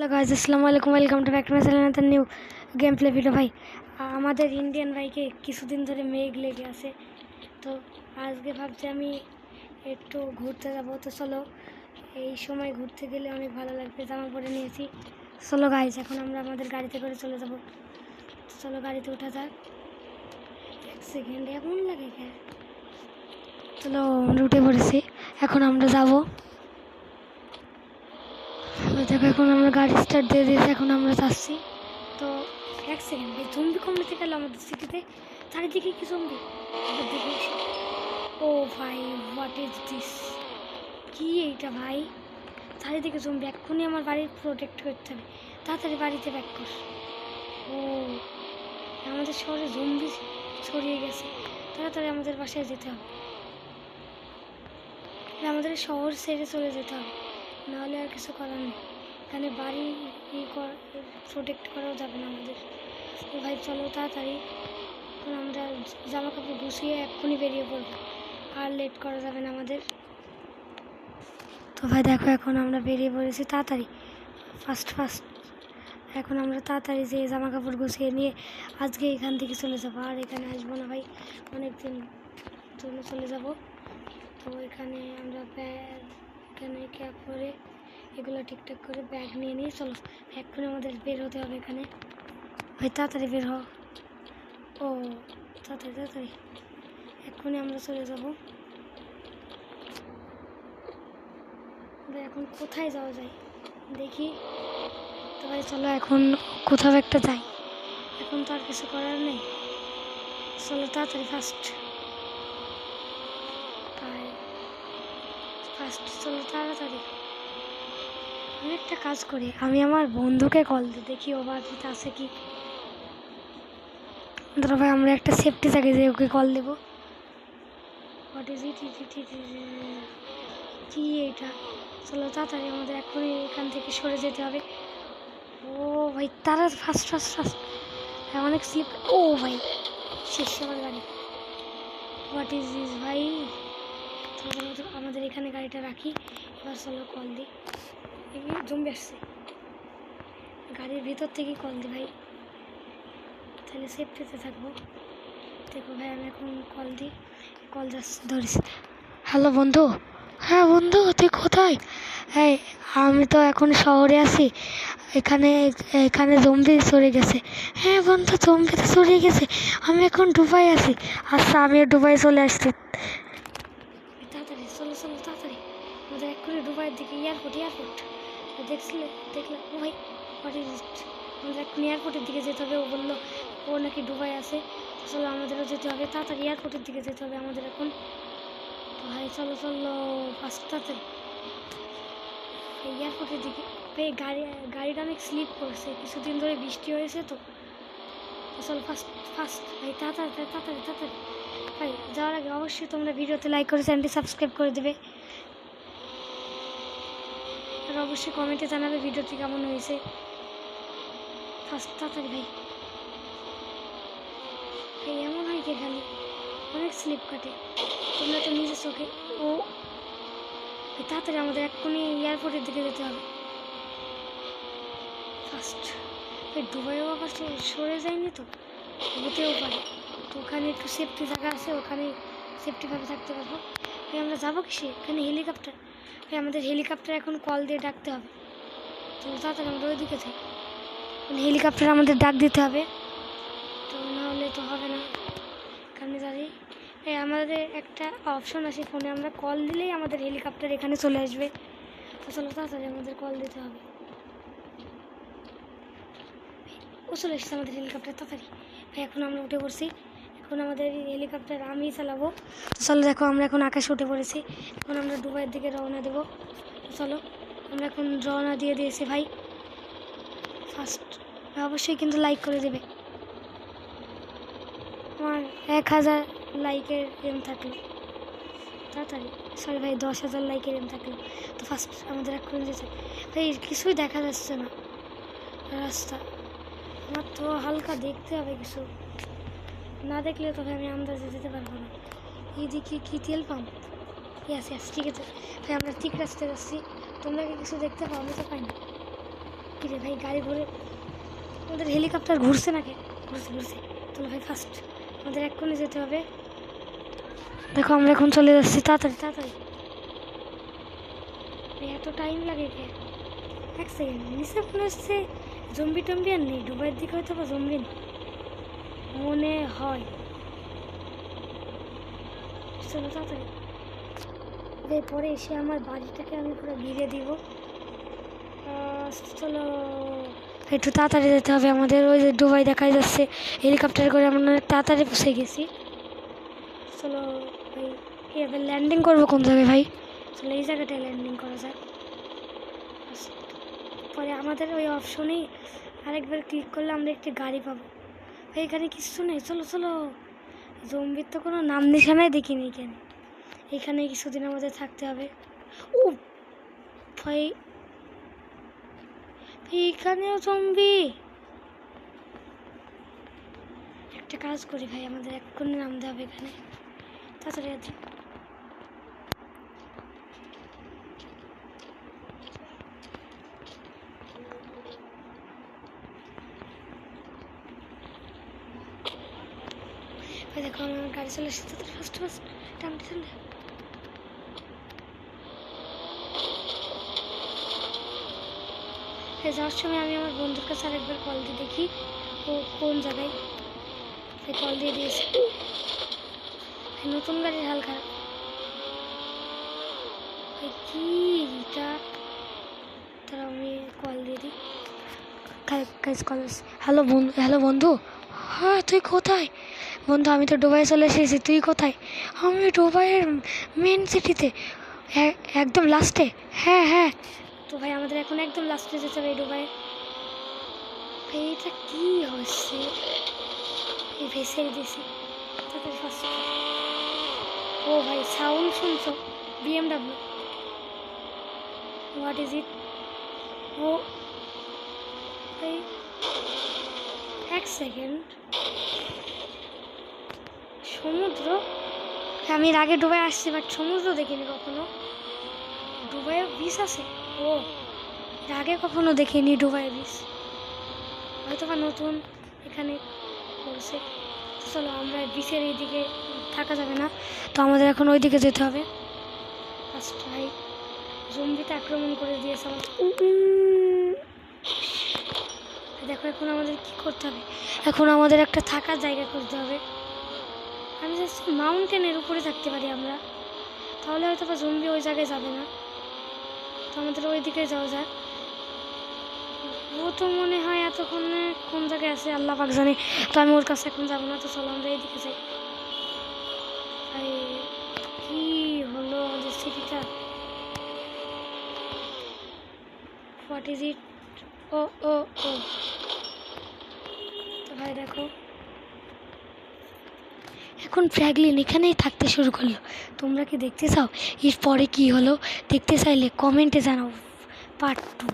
Hello guys, আসসালামু আলাইকুম। Welcome to back to my channel new game play video. ভাই, আমাদের ইন্ডিয়ান বাইকে কিছুদিন ধরে মেঘ লেগে আছে, তো আজকে ভাবছি আমি একটু ঘুরতে যাব। তো চলো, এই সময় ঘুরতে গেলে অনেক ভালো লাগবে। জামা পরে নিয়েছি। চলো গাইস, এখন আমরা আমাদের গাড়িতে করে চলে যাব। চলো গাড়িতে ওঠা যাক। এক সেকেন্ড, এমন লাগে কেন? চলো, আমরা উঠে পড়েছি, এখন আমরা যাবো। দেখো, এখন আমরা গাড়ি স্টার্ট দিয়ে দিয়েছি, এখন আমরা যাচ্ছি। তো এক সেকেন্ড, এই জম্বি কমতে গেল আমাদের সিটিতে। চারিদিকে কি জম্বি! ও ভাই, হোয়াট ইজ দিস? কি এইটা ভাই? চারিদিকে জম্বি, এক্ষুনি আমার বাড়ি প্রোটেক্ট করতে হবে। তাড়াতাড়ি বাড়িতে ব্যাক কর। ও, আমাদের শহরে জম্বি ছড়িয়ে গেছে। তাড়াতাড়ি আমাদের বাসায় যেতে হবে। আমাদের শহর ছেড়ে চলে যেতে হবে, নাহলে আর কিছু করার নেই। এখানে বাড়ি প্রোটেক্ট করাও যাবে না আমাদের। তো ভাই চলো তাড়াতাড়ি, আমরা জামা কাপড় গুছিয়ে এক্ষুনি বেরিয়ে পড়বো, আর লেট করা যাবে না আমাদের। তো ভাই দেখো, এখন আমরা বেরিয়ে পড়েছি তাড়াতাড়ি, ফাস্ট। এখন আমরা তাড়াতাড়ি যে জামা কাপড় গুছিয়ে নিয়ে আজকে এখান থেকে চলে যাবো, আর এখানে আসবো না ভাই, অনেকদিন জন্য চলে যাব। তো এখানে আমরা এখানে ক্যাব করে এগুলো ঠিকঠাক করে ব্যাগ নিয়ে নিয়ে চলো, এক্ষুনি আমাদের বের হতে হবে এখানে। ভাই তাড়াতাড়ি বের হ। ও তাড়াতাড়ি এক্ষুনি আমরা চলে যাব। এখন কোথায় যাওয়া যায় দেখি। তো ভাই চলো, এখন কোথাও একটা যাই, এখন তো আর কিছু করার নেই। চলো তাড়াতাড়ি, ফাস্ট চলো তাড়াতাড়ি। আমি একটা কাজ করি, আমি আমার বন্ধুকে কল দিই, দেখি ও বাড়িতে আছে কি। ধরো ভাই, আমরা একটা সেফটি জায়গায় যে ওকে কল দেবো। হোয়াট ইজ ইট? কি এইটা? চলো তাড়াতাড়ি, আমাদের এক্ষুনি এখান থেকে সরে যেতে হবে। ও ভাই, তারা ফাস্ট অনেক স্লিপ। ও ভাই, শেষ আমার গাড়ি। হোয়াট ইজ দিস ভাই? আমাদের এখানে গাড়িটা রাখি, এবার চলো কল দিই। জম্বি আসছে, গাড়ির ভিতর থেকে কল দিই ভাই, তাহলে সেফটিতে থাকবো। দেখো ভাই, আমি এখন কল দিই, কল যাচ্ছে, ধরিস। হ্যালো বন্ধু। হ্যাঁ বন্ধু, তুই কোথায়? এই, আমি তো এখন শহরে আছি। এখানে জম্বি সরে গেছে। হ্যাঁ বন্ধু, জম্বি তো সরে গেছে, আমি এখন দুবাই আছি। আচ্ছা, আমিও দুবাই চলে আসছি। তাড়াতাড়ি চলো তাড়াতাড়ি, আমাদের এক্ষুনি দুবাইয়ের দিকে এয়ারপোর্ট দেখলাম। ও ভাই, হোয়াট ইজ ইট? আমাদের এখন এয়ারপোর্টের দিকে যেতে হবে। ও বললো ও নাকি দুবাই আছে। চলো, আমাদেরও যেতে হবে, তাড়াতাড়ি এয়ারপোর্টের দিকে যেতে হবে আমাদের এখন। তো ভাই চলো ফার্স্ট তাড়াতাড়ি এয়ারপোর্টের দিকে। ভাই গাড়িটা অনেক স্লিপ করছে, কিছুদিন ধরে বৃষ্টি হয়েছে তো। চলো ফার্স্ট ভাই, তাড়াতাড়ি। ভাই যাওয়ার আগে অবশ্যই তোমরা ভিডিওতে লাইক করে চ্যানেলটি সাবস্ক্রাইব করে দেবে, আর অবশ্যই কমেন্টে জানাবে ভিডিওটি কেমন হয়েছে। ফার্স্ট তাড়াতাড়ি ভাই, এমন হয় কি খালি অনেক স্লিপ কাটে, তোমরা তো নিজের চোখে। ও তাড়াতাড়ি, আমাদের এক্ষুনি এয়ারপোর্টের দিকে যেতে হবে ফার্স্ট। দুবাইও আবার সরে যায়নি তো, হতেও পারে। তো ওখানে একটু সেফটি জায়গা আছে, ওখানে সেফটিভাবে থাকতে পারবো। আমরা যাবো কিসে? এখানে হেলিকপ্টার। আমাদের হেলিকপ্টার এখন কল দিয়ে ডাকতে হবে। তো তাড়াতাড়ি আমরা ওইদিকে যাই, হেলিকপ্টার আমাদের ডাক দিতে হবে, তো নাহলে তো হবে না। এখানে দাঁড়িয়ে আমাদের একটা অপশন আছে ফোনে, আমরা কল দিলেই আমাদের হেলিকপ্টার এখানে চলে আসবে। তো চলো তাড়াতাড়ি, আমাদের কল দিতে হবে। ও চলে এসেছে আমাদের হেলিকপ্টার, তাড়াতাড়ি ভাই, এখন আমরা উঠে পড়ছি। এখন আমাদের হেলিকপ্টার আমি চালাবো। চলো দেখো, আমরা এখন আকাশে উঠে পড়েছি, এখন আমরা দুবাইয়ের দিকে রওনা দেবো। চলো, আমরা এখন রওনা দিয়ে দিয়েছি ভাই। ফার্স্ট অবশ্যই কিন্তু লাইক করে দেবে, আমার 1000 লাইকের এম থাকলো। তাড়াতাড়ি, সরি ভাই, 10,000 লাইকের এম থাকলো। তো ফার্স্ট আমাদের এখন যেতে ভাই, কিছুই দেখা যাচ্ছে না রাস্তা, আমার তো হালকা দেখতে হবে, কিছু না দেখলে তো আমি আন্দাজে যেতে পারবো না। এইদিকে কি তেল পাম্প? ইয়াস ঠিক আছে ভাই, আমরা ঠিক রাস্তায় যাচ্ছি। তোমরা কি কিছু দেখতে পাও? আমি তো পাই না। কিরে ভাই গাড়ি ঘুরে, আমাদের হেলিকপ্টার ঘুরছে নাকি? ঘুরছে ঘুরছে। চলো ভাই ফার্স্ট, আমাদের এক্ষুনি যেতে হবে। দেখো আমরা এখন চলে যাচ্ছি, তাড়াতাড়ি তাড়াতাড়ি। এত টাইম লাগে কে? এক সেকেন্ড, নিচে মনে হচ্ছে জম্বি টম্বি আর নেই, দুবাইয়ের দিকে হয়তো বা জম্বি নেই মনে হয়। চলো তাড়াতাড়ি, এরপরে এসে আমার বাড়িটাকে আমি পুরো ঘিরে দিব। চলো একটু তাড়াতাড়ি যেতে হবে আমাদের। ওই যে দুবাই দেখাই যাচ্ছে, হেলিকপ্টার করে আমরা তাড়াতাড়ি পৌঁছে গেছি। চলো ভাই, এবার ল্যান্ডিং করবো কোন জায়গায় ভাই? চলো এই জায়গাটায় ল্যান্ডিং করা যায়। পরে আমাদের ওই অপশনেই আরেকবার ক্লিক করলে আমরা একটি গাড়ি পাবো। ভাই এখানে কিছু নেই, চলো চলো। জম্বির তো কোনো নাম নিশানাই দেখিনি এখানে। এখানে কিছুদিন আমাদের থাকতে হবে। ও ভাই, এখানেও জম্বি। একটা কাজ করি ভাই, আমাদের এক্ষুনি নামতে হবে এখানে, তাড়াতাড়ি আছে। ভাই দেখো আমার গাড়ি চলে এসেছে, তাড়াতাড়ি ফার্স্ট ফার্স্ট টানতে টানতে। যাওয়ার সময় আমি আমার বন্ধুর কাছে আরেকবার কল দিয়ে দেখি ও কোন জায়গায়। কল দিয়ে দিয়েছি। নতুন গাড়ির হাল খারাপ। কি এটা, তারা আমি কল দিয়ে দিই। হ্যালো বন্ধু, হ্যালো বন্ধু। হ্যাঁ তুই কোথায়? বন্ধু আমি তো দুবাইয়ে চলে এসেছি, তুই কোথায়? আমি দুবাইয়ের মেন সিটিতে, একদম লাস্টে। হ্যাঁ হ্যাঁ, তো ভাই আমাদের এখন একদম লাস্টে যেতে হবে দুবাইয়ে। ভাই এটা কি হচ্ছে? এই ভাই ছেড়ে দিয়েছি, তাড়াতাড়ি ফার্স্ট। ও ভাই সাউন্ড শুনছো? BMW। What is it? ও ভাই এক সেকেন্ড, সমুদ্র। আমি এর আগে দুবাই আসছি বাট সমুদ্র দেখিনি কখনো। দুবাইয়ে বিচ আছে? ও এর আগে কখনো দেখিনি দুবাইয়ে বিচ, হয়তো বা নতুন এখানে করছে। চলো আমরা বিচের এইদিকে থাকা যাবে না, তো আমাদের এখন ওই দিকে যেতে হবে। ফার্স্ট ভাই জম্বিতে আক্রমণ করে দিয়েছে আমাদের। দেখো এখন আমাদের কি করতে হবে, এখন আমাদের একটা থাকার জায়গা করতে হবে। আমি জাস্ট মাউন্টেনের উপরে থাকতে পারি আমরা, তাহলে হয়তো বা জম্বি ওই জায়গায় যাবে না। তো আমাদের ওই দিকে যাওয়া যায়। ও তো মনে হয় এতক্ষণে কোন জায়গায় আছে আল্লাহ পাক জানে, তো আমি ওর কাছে এখন যাবো না। তো চলো আমরা এইদিকে যাই। কি হলো আমাদের সিটিটা? What is it? ও ও ও তো ভাই দেখো এখন ফ্র্যাঙ্কলিন এখানেই থাকতে শুরু করলো। তোমরা কি দেখতে চাও এর পরে কি হলো? দেখতে চাইলে কমেন্টে জানাও পার্ট 2।